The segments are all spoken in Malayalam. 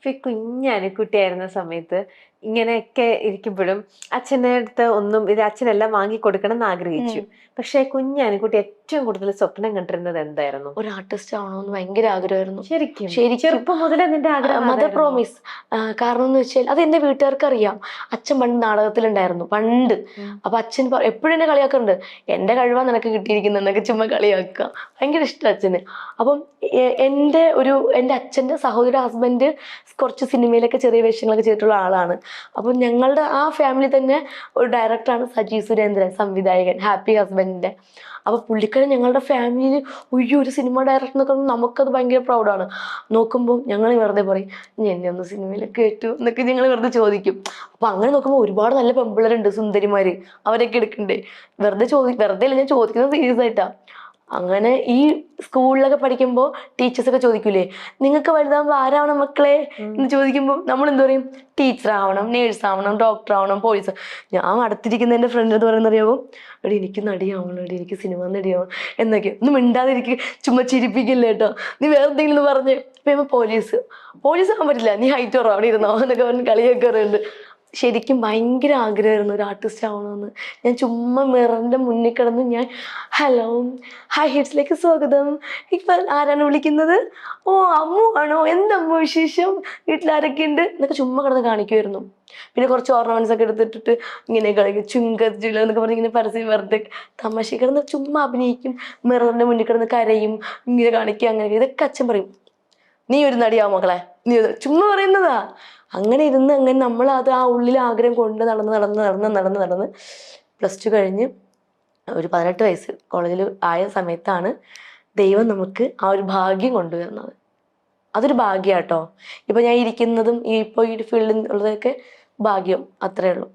ഈ കുഞ്ഞനുക്കുട്ടിയായിരുന്ന സമയത്ത് ഇങ്ങനെയൊക്കെ ഇരിക്കുമ്പോഴും അച്ഛൻ്റെ അടുത്ത് ഒന്നും ഇത് അച്ഛനെല്ലാം വാങ്ങി കൊടുക്കണം എന്ന് ആഗ്രഹിച്ചു. പക്ഷെ കുഞ്ഞനുക്കുട്ടി ഏറ്റവും കൂടുതൽ സ്വപ്നം കണ്ടിരുന്നത് എന്തായിരുന്നു? ഒരു ആർട്ടിസ്റ്റ് ആവണമെന്ന് ഭയങ്കര ആഗ്രഹമായിരുന്നു. ശരിക്കും ശരിക്കും ചെറുപ്പം മുതലേ നിന്റെ ആഗ്രഹം മദർ അതായിരുന്നോ? പ്രോമിസ്. കാരണം എന്ന് വെച്ചാൽ അത് എന്റെ വീട്ടുകാർക്ക് അറിയാം. അച്ഛൻ പണ്ട് നാടകത്തിലുണ്ടായിരുന്നു പണ്ട്. അപ്പൊ അച്ഛൻ എപ്പോഴും എന്നെ കളിയാക്കുന്നുണ്ട്, എന്റെ കഴിവാ നിനക്ക് കിട്ടിയിരിക്കുന്നതെന്നൊക്കെ ചുമ്മാ കളിയാക്കുക. ഭയങ്കര ഇഷ്ടം അച്ഛന്. അപ്പം എന്റെ അച്ഛന്റെ സഹോദരിയുടെ ഹസ്ബൻഡ് കുറച്ച് സിനിമയിലൊക്കെ ചെറിയ വേഷങ്ങളൊക്കെ ചെയ്തിട്ടുള്ള ആളാണ്. അപ്പം ഞങ്ങളുടെ ആ ഫാമിലി തന്നെ ഒരു ഡയറക്ടറാണ് സജി സുരേന്ദ്രൻ, സംവിധായകൻ ഹാപ്പി ഹസ്ബൻഡിന്റെ. അപ്പൊ പുള്ളിക്കാരൻ ഞങ്ങളുടെ ഫാമിലിയിൽ ഒരു സിനിമ ഡയറക്ടർ എന്നൊക്കെ നമുക്കത് ഭയങ്കര പ്രൗഡാണ്. നോക്കുമ്പോൾ ഞങ്ങൾ വെറുതെ പറയും, എന്നെ ഒന്ന് സിനിമയിലൊക്കെ കേട്ടു എന്നൊക്കെ ഞങ്ങൾ വെറുതെ ചോദിക്കും. അപ്പൊ അങ്ങനെ നോക്കുമ്പോൾ ഒരുപാട് നല്ല പെമ്പിള്ളേരുണ്ട്, സുന്ദരിമാര്, അവരൊക്കെ എടുക്കണ്ടേ. വെറുതെ അല്ല, ഞാൻ ചോദിക്കുന്നത് സീരിയസ് ആയിട്ടാ. അങ്ങനെ ഈ സ്കൂളിലൊക്കെ പഠിക്കുമ്പോൾ ടീച്ചേഴ്സൊക്കെ ചോദിക്കൂലേ, നിങ്ങൾക്ക് വലുതാകുമ്പോൾ ആരാവണം മക്കളെ എന്ന് ചോദിക്കുമ്പോൾ നമ്മൾ എന്ത് പറയും? ടീച്ചർ ആവണം, നേഴ്സ് ആവണം, ഡോക്ടർ ആവണം, പോലീസ്. ഞാൻ അടുത്തിരിക്കുന്ന എൻ്റെ ഫ്രണ്ട് എന്ന് പറയുന്നത് അറിയാമോ, എടി എനിക്ക് നടിയാവണം, എടി എനിക്ക് സിനിമ നടിയാവണം എന്നൊക്കെ. ഒന്നും മിണ്ടാതിരിക്കും, ചുമ്മാ ചിരിപ്പിക്കില്ല കേട്ടോ, നീ വേറെ എന്തെങ്കിലും പറഞ്ഞ്. ഇപ്പം പോലീസ് ആവാൻ പറ്റില്ല, നീ ഹൈറ്റ് കുറവ് അവിടെ ഇരുന്നോ എന്നൊക്കെ പറഞ്ഞ് കളിയൊക്കെ അറിയുന്നുണ്ട്. ശരിക്കും ഭയങ്കര ആഗ്രഹമായിരുന്നു ഒരു ആർട്ടിസ്റ്റ് ആവണമെന്ന്. ഞാൻ ചുമ്മാ മിററിന്റെ മുന്നിൽ കിടന്ന് ഞാൻ ഹലോ ഹായ് ഹിറ്റ്സിലേക്ക് സ്വാഗതം, ഇപ്പൊ ആരാണ് വിളിക്കുന്നത്? ഓ അമ്മു ആണോ, എന്തമ്മു വിശേഷം, വീട്ടിലാരൊക്കെ ഉണ്ട് എന്നൊക്കെ ചുമ്മാ കിടന്ന് കാണിക്കുമായിരുന്നു. പിന്നെ കുറച്ച് ഓർണമെന്റ്സ് ഒക്കെ എടുത്തിട്ടിട്ട് ഇങ്ങനെ കളിക്കും, ചുങ്ക എന്നൊക്കെ പറഞ്ഞ് ഇങ്ങനെ പരസ്യം വെറുതെ തമാശ കിടന്ന് ചുമ്മാ അഭിനയിക്കും. മിററിന്റെ മുന്നിൽ കിടന്ന് കരയും, ഇങ്ങനെ കാണിക്കുക, അങ്ങനെ ഇതൊക്കെ അച്ഛൻ പറയും, നീ ഒരു നടിയാവും മക്കളെ, നീ ചുമ്മാ പറയുന്നതാ. അങ്ങനെ ഇരുന്ന് അങ്ങനെ നമ്മൾ അത് ആ ഉള്ളിൽ ആഗ്രഹം കൊണ്ട് നടന്ന് +2 കഴിഞ്ഞ് ഒരു 18 വയസ്സ് കോളേജിൽ ആയ സമയത്താണ് ദൈവം നമുക്ക് ആ ഒരു ഭാഗ്യം കൊണ്ടുവരുന്നത്. അതൊരു ഭാഗ്യാട്ടോ. ഇപ്പൊ ഞാൻ ഇരിക്കുന്നതും ഇപ്പൊ ഈ ഫീൽഡിൽ ഉള്ളതൊക്കെ ഭാഗ്യം, അത്രേ ഉള്ളൂ.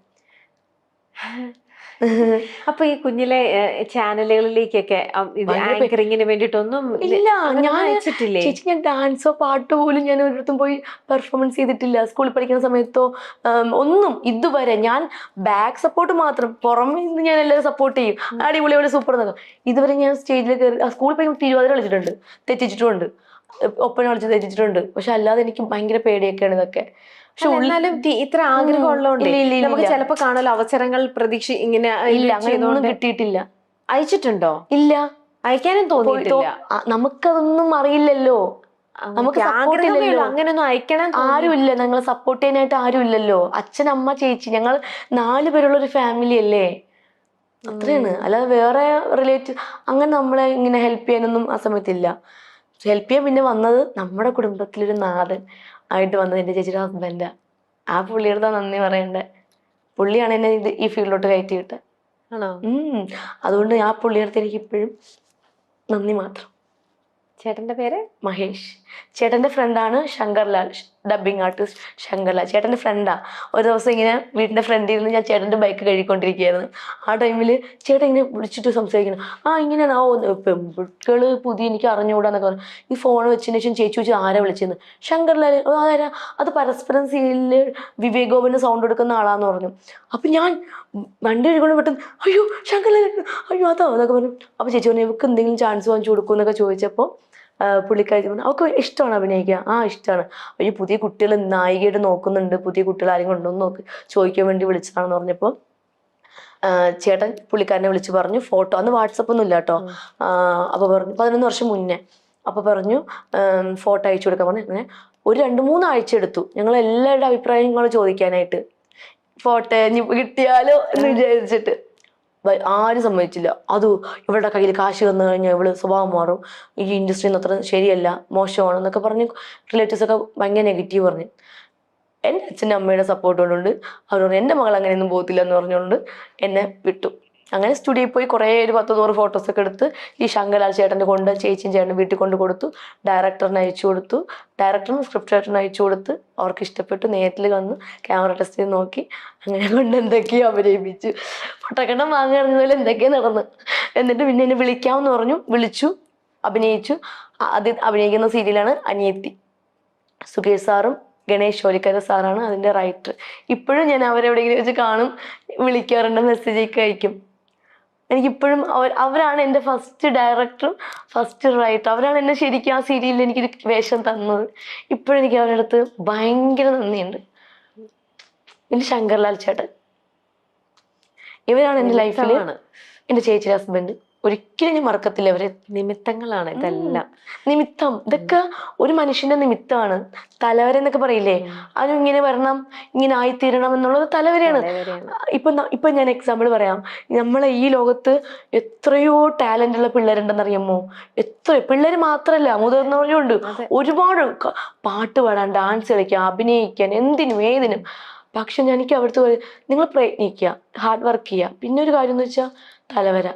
അപ്പൊ ഈ കുഞ്ഞിലെ ചാനലുകളിലേക്കൊക്കെ ഇത് ആങ്കറിങ്ങിന് വേണ്ടിട്ടൊന്നും ഇല്ല, ഞാൻ അയച്ചിട്ടില്ലേ? ചേച്ചി ഞാൻ ഡാൻസോ പാട്ടോ പോലും ഞാൻ ഒരിടത്തും പോയി പെർഫോമൻസ് ചെയ്തിട്ടില്ല. സ്കൂളിൽ പഠിക്കുന്ന സമയത്തോ ഒന്നും ഇതുവരെ. ഞാൻ ബാക്ക് സപ്പോർട്ട് മാത്രം, പുറമെ നിന്ന് ഞാൻ എല്ലാവരും സപ്പോർട്ട് ചെയ്യും, അടിപൊളി സൂപ്പർ എന്നൊക്കെ. ഇതുവരെ ഞാൻ സ്റ്റേജിൽ കയറി സ്കൂളിൽ പഠിക്കുമ്പോൾ തിരുവാതിര കളിച്ചിട്ടുണ്ട്, തെറ്റിച്ചിട്ടുണ്ട്, ഒപ്പന കളിച്ച് തെറ്റിച്ചിട്ടുണ്ട്. പക്ഷെ അല്ലാതെ എനിക്ക് ഭയങ്കര പേടിയൊക്കെയാണ് ഇതൊക്കെ. പക്ഷെ എന്നാലും ഇത്ര ആഗ്രഹം ഉള്ളതുകൊണ്ട് നമുക്ക് ചിലപ്പോ കാണാലോ അവസരങ്ങൾ പ്രതീക്ഷ ഇങ്ങനെ അങ്ങനെയൊന്നും കിട്ടിയിട്ടില്ല. അയച്ചിട്ടുണ്ടോ? ഇല്ല, അയക്കാനും തോന്നിയിട്ടില്ല. നമുക്കതൊന്നും അറിയില്ലല്ലോ, നമുക്ക് സപ്പോർട്ട് ഇല്ലല്ലോ, അങ്ങനെയൊന്നും അയക്കണം ആരുമില്ല, ഞങ്ങളെ സപ്പോർട്ട് ചെയ്യാനായിട്ട് ആരും ഇല്ലല്ലോ. അച്ഛൻ, അമ്മ, ചേച്ചി, ഞങ്ങൾ 4 പേരുള്ള ഒരു ഫാമിലി അല്ലേ, അത്രയാണ്. അല്ലാതെ വേറെ റിലേറ്റീവ് അങ്ങനെ നമ്മളെ ഇങ്ങനെ ഹെൽപ്പ് ചെയ്യാനൊന്നും ആ സമയത്തില്ല. ഹെൽപ്പ് ചെയ്യാൻ പിന്നെ വന്നത് നമ്മുടെ കുടുംബത്തിലൊരു നാഥൻ ആയിട്ട് വന്നത് എൻ്റെ ചേച്ചിയുടെ ഹസ്ബൻഡാ. ആ പുള്ളിയുടെ നന്ദി പറയണ്ടേ. പുള്ളിയാണ് എന്നെ ഈ ഫീൽഡിലോട്ട് കയറ്റി വിട്ടത്. ആണോ? അതുകൊണ്ട് ആ പുള്ളിയുടെ എനിക്ക് ഇപ്പോഴും നന്ദി മാത്രം. ചേട്ടന്റെ പേര് മഹേഷ്. ചേട്ടന്റെ ഫ്രണ്ടാണ് ശങ്കർലാൽ, ഡബിങ് ആർട്ടിസ്റ്റ് ശങ്കർലാൽ. ചേട്ടന്റെ ഫ്രണ്ടാ. ഒരു ദിവസം ഇങ്ങനെ വീടിന്റെ ഫ്രണ്ടിൽ നിന്ന് ഞാൻ ചേട്ടന്റെ ബൈക്ക് കഴുകിക്കൊണ്ടിരിക്കുകയായിരുന്നു. ആ ടൈമിൽ ചേട്ടൻ ഇങ്ങനെ വിളിച്ചിട്ട് സംസാരിക്കണം, ഇങ്ങനെയാണ് പെൺകുട്ടികള് പുതിയ, എനിക്ക് അറിഞ്ഞുകൂടാന്നൊക്കെ പറഞ്ഞു. ഈ ഫോൺ വെച്ചതിന് ശേഷം ചേച്ചി വെച്ച് ആരാ വിളിച്ചെന്ന്. ശങ്കർലാൽ. അതാരാ? അത് പരസ്പരം സീരിയലില് വിവേക് ഗോപന്റെ സൗണ്ട് എടുക്കുന്ന ആളാന്ന് പറഞ്ഞു. അപ്പൊ ഞാൻ വണ്ടി കഴുകൊണ്ട് പെട്ടെന്ന് അയ്യോ ശങ്കർലാൽ, അയ്യോ അതാ എന്നൊക്കെ പറഞ്ഞു. അപ്പൊ ചേച്ചി പറഞ്ഞു, ഇവർക്ക് എന്തെങ്കിലും ചാൻസ് വാങ്ങിച്ചു കൊടുക്കും എന്നൊക്കെ ചോദിച്ചപ്പോൾ പുള്ളിക്കാരി പറഞ്ഞു, അവൾക്ക് ഇഷ്ടമാണ് അഭിനയിക്കുക. ഇഷ്ടമാണ്. ഈ പുതിയ കുട്ടികൾ നായികയായിട്ട് നോക്കുന്നുണ്ട്, പുതിയ കുട്ടികൾ ആരെങ്കിലും ഉണ്ടോ എന്ന് ചോദിക്കാൻ വേണ്ടി വിളിച്ചതാണെന്ന് പറഞ്ഞപ്പോൾ ചേട്ടൻ പുള്ളിക്കാരനെ വിളിച്ച് പറഞ്ഞു ഫോട്ടോ. അന്ന് വാട്സപ്പ് ഒന്നും ഇല്ല കേട്ടോ. അപ്പോൾ പറഞ്ഞു 11 വർഷം മുന്നേ. അപ്പോൾ പറഞ്ഞു ഫോട്ടോ അയച്ചു കൊടുക്കാൻ പറഞ്ഞു. അങ്ങനെ ഒരു 2-3 ആഴ്ച എടുത്തു ഞങ്ങൾ എല്ലാവരുടെ അഭിപ്രായങ്ങൾ ചോദിക്കാനായിട്ട്. ഫോട്ടോ ഇനി കിട്ടിയാലോ എന്ന് വിചാരിച്ചിട്ട് ആരും സമ്മതിച്ചില്ല. ഇവളുടെ കയ്യിൽ കാശ് വന്നു കഴിഞ്ഞാൽ ഇവള് സ്വഭാവം മാറും, ഈ ഇൻഡസ്ട്രിയിൽ അത്ര ശരിയല്ല, മോശമാണ് എന്നൊക്കെ പറഞ്ഞ് റിലേറ്റീവ്സ് ഒക്കെ ഭയങ്കര നെഗറ്റീവ് പറഞ്ഞു. എൻ്റെ അച്ഛൻ്റെ അമ്മയുടെ സപ്പോർട്ട് കൊണ്ടുണ്ട് അവർ പറഞ്ഞു എൻ്റെ മകൾ അങ്ങനെയൊന്നും പോകത്തില്ല എന്ന് പറഞ്ഞുകൊണ്ട് എന്നെ വിട്ടു. അങ്ങനെ സ്റ്റുഡിയോയിൽ പോയി കുറേ ഒരു 10-100 ഫോട്ടോസൊക്കെ എടുത്ത് ഈ ശങ്കർലാൽ ചേട്ടൻ്റെ കൊണ്ട് ചേച്ചിയും ചേട്ടനും വീട്ടിൽ കൊണ്ട് കൊടുത്തു. ഡയറക്ടറിന് അയച്ചു കൊടുത്തു. ഡയറക്ടറും സ്ക്രിപ്റ്റ് റൈറ്ററിന് അയച്ചു കൊടുത്ത് അവർക്ക് ഇഷ്ടപ്പെട്ടു. നേരിൽ വന്ന് ക്യാമറ ടെസ്റ്റ് ചെയ്ത് നോക്കി. അങ്ങനെ കൊണ്ട് എന്തൊക്കെയോ അഭിനയിപ്പിച്ചു. പൊട്ടക്കണ്ണം വാങ്ങുന്നതിൽ എന്തൊക്കെയോ നടന്ന്. എന്നിട്ട് പിന്നെ എന്നെ വിളിക്കാമെന്ന് പറഞ്ഞു. വിളിച്ചു, അഭിനയിച്ചു. ആദ്യം അഭിനയിക്കുന്ന സീരിയലാണ് അനിയത്തി. സുകേഷ് സാറും ഗണേഷ് ചോലിക്കര സാറാണ് അതിൻ്റെ റൈറ്റർ. ഇപ്പോഴും ഞാൻ അവരെവിടെയെങ്കിലും വെച്ച് കാണും, വിളിക്കാറുണ്ട്, മെസ്സേജൊക്കെ അയക്കും. എനിക്കിപ്പോഴും അവരാണ് എൻ്റെ ഫസ്റ്റ് ഡയറക്ടറും ഫസ്റ്റ് റൈറ്റർ. അവരാണ് എന്നെ ശരിക്കും ആ സീരിയലിൽ എനിക്കൊരു വേഷം തന്നത്. ഇപ്പോഴും എനിക്ക് അവരുടെ അടുത്ത് ഭയങ്കര നന്ദിയുണ്ട്. പിന്നെ ശങ്കർലാൽ ചേട്ടൻ, ഇവരാണ് എൻ്റെ ലൈഫിൽ എൻ്റെ ചേച്ചിയുടെ ഹസ്ബൻഡ്. ഒരിക്കലും ഞാൻ മറക്കത്തില്ല അവരെ. നിമിത്തങ്ങളാണ് ഇതെല്ലാം. നിമിത്തം, ഇതൊക്കെ ഒരു മനുഷ്യന്റെ നിമിത്തമാണ്. തലവര എന്നൊക്കെ പറയില്ലേ, അതിനും ഇങ്ങനെ വരണം, ഇങ്ങനെ ആയിത്തീരണം എന്നുള്ളത് തലവരെയാണ്. ഇപ്പൊ ഞാൻ എക്സാമ്പിൾ പറയാം. നമ്മളെ ഈ ലോകത്ത് എത്രയോ ടാലന്റ് ഉള്ള പിള്ളേരുണ്ടെന്നറിയാമോ? എത്ര പിള്ളേര് മാത്രല്ല, മുതിർന്നവരും ഉണ്ട്. ഒരുപാട് പാട്ട് പാടാൻ, ഡാൻസ് കളിക്കാൻ, അഭിനയിക്കാൻ, എന്തിനും ഏതിനും. പക്ഷെ എനിക്ക് അവിടുത്തെ നിങ്ങൾ പ്രയത്നിക്കുക, ഹാർഡ് വർക്ക് ചെയ്യുക. പിന്നെ ഒരു കാര്യം എന്ന് വെച്ചാൽ തലവര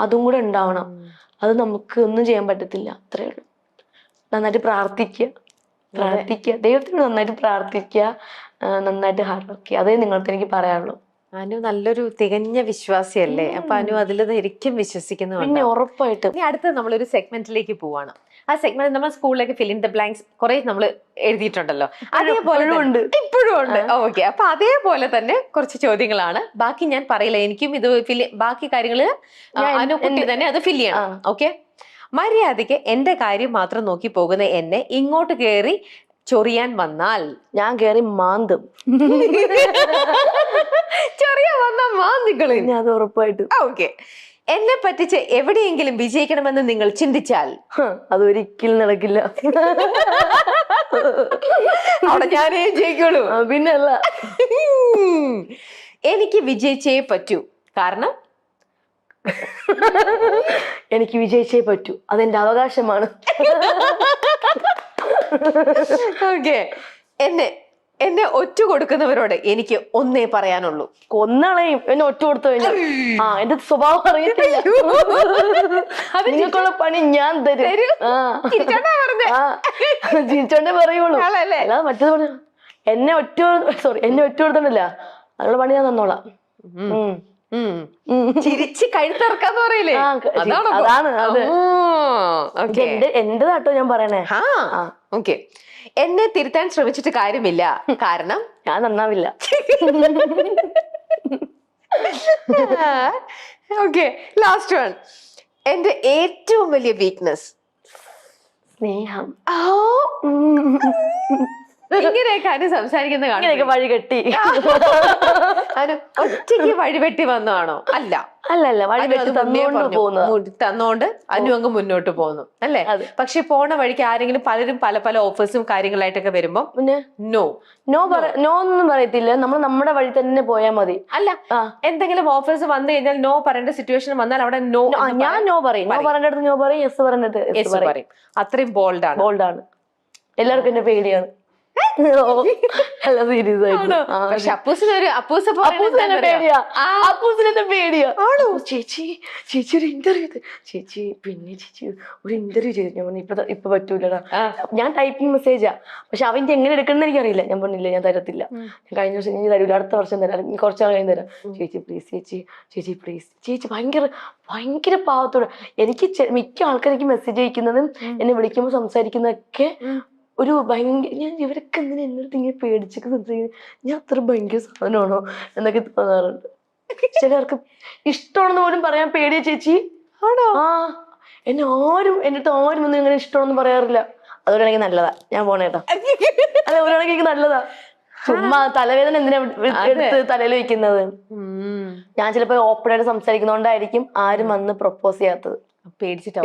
അതും കൂടെ ഉണ്ടാവണം. അത് നമുക്ക് ഒന്നും ചെയ്യാൻ പറ്റത്തില്ല. അത്രേ ഉള്ളൂ. നന്നായിട്ട് പ്രാർത്ഥിക്കുക, ദൈവത്തിനോട് നന്നായിട്ട് പ്രാർത്ഥിക്കുക, നന്നായിട്ട് ഹാർഡ് വർക്ക് ചെയ്യുക. അതേ നിങ്ങൾക്ക് എനിക്ക് പറയാനുള്ളൂ. അനു നല്ലൊരു തികഞ്ഞ വിശ്വാസിയല്ലേ? അപ്പൊ അനു അതിൽ ശരിക്കും വിശ്വസിക്കുന്നു. പിന്നെ ഉറപ്പായിട്ടും. ഇനി അടുത്ത് നമ്മളൊരു സെഗ്മെന്റിലേക്ക് പോവാണ്. ആ സെഗ്മെന്റ് നമ്മൾ സ്കൂളിലേക്ക് ഫിൽ ഇൻ ദ ബ്ലാങ്ക്സ് കുറെ നമ്മൾ എഴുതിയിട്ടുണ്ടല്ലോ, അതേപോലെ ഉണ്ട്, ഇപ്പോഴും ഉണ്ട്. ഓക്കെ, അപ്പൊ അതേപോലെ തന്നെ കുറച്ച് ചോദ്യങ്ങളാണ്. ബാക്കി ഞാൻ പറയില്ല, എനിക്കും ഇത് ബാക്കി കാര്യങ്ങള് അനുകുട്ടി തന്നെ അത് ഫിൽ ചെയ്യണം. ഓക്കെ, മര്യാദയ്ക്ക് എന്റെ കാര്യം മാത്രം നോക്കി പോകുന്ന എന്നെ ഇങ്ങോട്ട് കേറി ചൊറിയാൻ വന്നാൽ ഞാൻ കേറി മാന്തും. ചൊറിയാൻ വന്നാൽ മാന്തിക്കളി, അത് ഉറപ്പായിട്ടും. ഓക്കെ, എന്നെ പറ്റിച്ച് എവിടെയെങ്കിലും വിജയിക്കണമെന്ന് നിങ്ങൾ ചിന്തിച്ചാൽ അതൊരിക്കലും നടക്കില്ല. അവിടെ ഞാനേ ജയിക്കുള്ളൂ. പിന്നെ അല്ല, എനിക്ക് വിജയിച്ചേ പറ്റൂ, കാരണം എനിക്ക് വിജയിച്ചേ പറ്റൂ, അതെന്റെ അവകാശമാണ്. ഓക്കെ, എന്നെ ഒറ്റ കൊടുക്കുന്നവരോട് എനിക്ക് ഒന്നേ പറയാനുള്ളൂ. കൊന്നളയും എന്നെ ഒറ്റ കൊടുത്തു കഴിഞ്ഞാൽ. എന്റെ സ്വഭാവം അറിയത്തില്ല. നിങ്ങൾക്കുള്ള പണി ഞാൻ തരും. ചിരിച്ചോണ്ടേ പറയുള്ളൂ, അല്ലാതെ മറ്റേത് പറഞ്ഞു. എന്നെ ഒറ്റ കൊടുത്തണ്ടല്ല, അതിനുള്ള പണി ഞാൻ തന്നോളാം. ചിരിച്ച് കഴുത്തിറക്കാന്ന് പറയില്ലേ, അതാണ് അത്. എന്റെ നാട്ടോ ഞാൻ പറയണേ. ഓക്കെ, എന്നെ തിരുത്താൻ ശ്രമിച്ചിട്ട് കാര്യമില്ല, കാരണം ഞാൻ നന്നാവില്ല. Okay, last one. എന്റെ ഏറ്റവും വലിയ വീക്ക്നെസ് സ്നേഹം. ഇങ്ങനെയൊക്കെ അനു സംസാരിക്കുന്ന ഇങ്ങനെയൊക്കെ വഴി കെട്ടി അനു ഒറ്റയ്ക്ക് വഴിവെട്ടി വന്നതാണോ? അല്ല, വഴി തന്നോണ്ട് അനു അങ്ങ് മുന്നോട്ട് പോകുന്നു അല്ലേ? പക്ഷെ പോണ വഴിക്ക് ആരെങ്കിലും പലരും പല പല ഓഫേഴ്സും കാര്യങ്ങളായിട്ടൊക്കെ വരുമ്പോ പിന്നെ നോ ഒന്നും പറയത്തില്ല. നമ്മൾ നമ്മുടെ വഴി തന്നെ പോയാൽ മതി. അല്ല, എന്തെങ്കിലും ഓഫേഴ്സ് വന്നു കഴിഞ്ഞാൽ നോ പറയേണ്ട സിറ്റുവേഷൻ വന്നാൽ അവിടെ നോ. ഞാൻ നോ പറയും. നോ പറയേണ്ട അടുത്ത് നോ പറയും, യെസ് പറയേണ്ട അടുത്ത് യെസ് പറയും. അത്രയും ബോൾഡാണ്. എല്ലാവർക്കും എന്നെ പേടിയാണ്. അല്ല, സീരിയസ് ആയിട്ട്. പക്ഷെ അപ്പൂസിനെ പേടിയാ. ചേച്ചി ഒരു ഇന്റർവ്യൂ ഒരു ഇന്റർവ്യൂ ചെയ്തു. ഞാൻ പറഞ്ഞു ഇപ്പൊ പറ്റൂലടാ, ഞാൻ ടൈപ്പിംഗ് മെസ്സേജാ. പക്ഷെ അവന്റെ എങ്ങനെ എടുക്കണം എനിക്കറിയില്ല. ഞാൻ പറഞ്ഞില്ല, ഞാൻ തരത്തില്ല. കഴിഞ്ഞ വർഷം ഞാൻ തരൂല, അടുത്ത വർഷം തരാം, കുറച്ചാൾ കഴിഞ്ഞ് തരാം. ചേച്ചി പ്ലീസ്, ചേച്ചി പ്ലീസ്. ചേച്ചി ഭയങ്കര പാവത്തോടെ. എനിക്ക് മിക്ക ആൾക്കാർക്ക് മെസ്സേജ് അയക്കുന്നതും എന്നെ വിളിക്കുമ്പോൾ സംസാരിക്കുന്നതൊക്കെ ഒരു ഭയങ്കര, ഞാൻ ഇവരൊക്കെ എന്തിനാ എന്നിട്ട് ഇങ്ങനെ പേടിച്ചൊക്കെ സംസാരിക്കുന്നത്, ഞാൻ അത്ര ഭയങ്കര സാധനമാണോ എന്നൊക്കെ തോന്നാറുണ്ട്. ചിലർക്ക് ഇഷ്ടമാണെന്ന് പോലും പറയാൻ പേടിയ ചേച്ചി. ആണോ? എന്റെ അടുത്ത് ആരും ഒന്നും ഇങ്ങനെ ഇഷ്ടമാണെന്ന് പറയാറില്ല. അതുകൊണ്ടാണെങ്കിൽ നല്ലതാ, ഞാൻ പോണേട്ടാ. അല്ല, ഒരാണെങ്കിൽ നല്ലതാ. ചുമ്മാ തലവേദന എന്തിനാ എടുത്ത് തലയിൽ വെക്കുന്നത്? ഞാൻ ചിലപ്പോ ഓപ്പൺ ആയിട്ട് സംസാരിക്കുന്നോണ്ടായിരിക്കും ആരും വന്ന് പ്രൊപ്പോസ് ചെയ്യാത്തത്. പേടിച്ചിട്ട്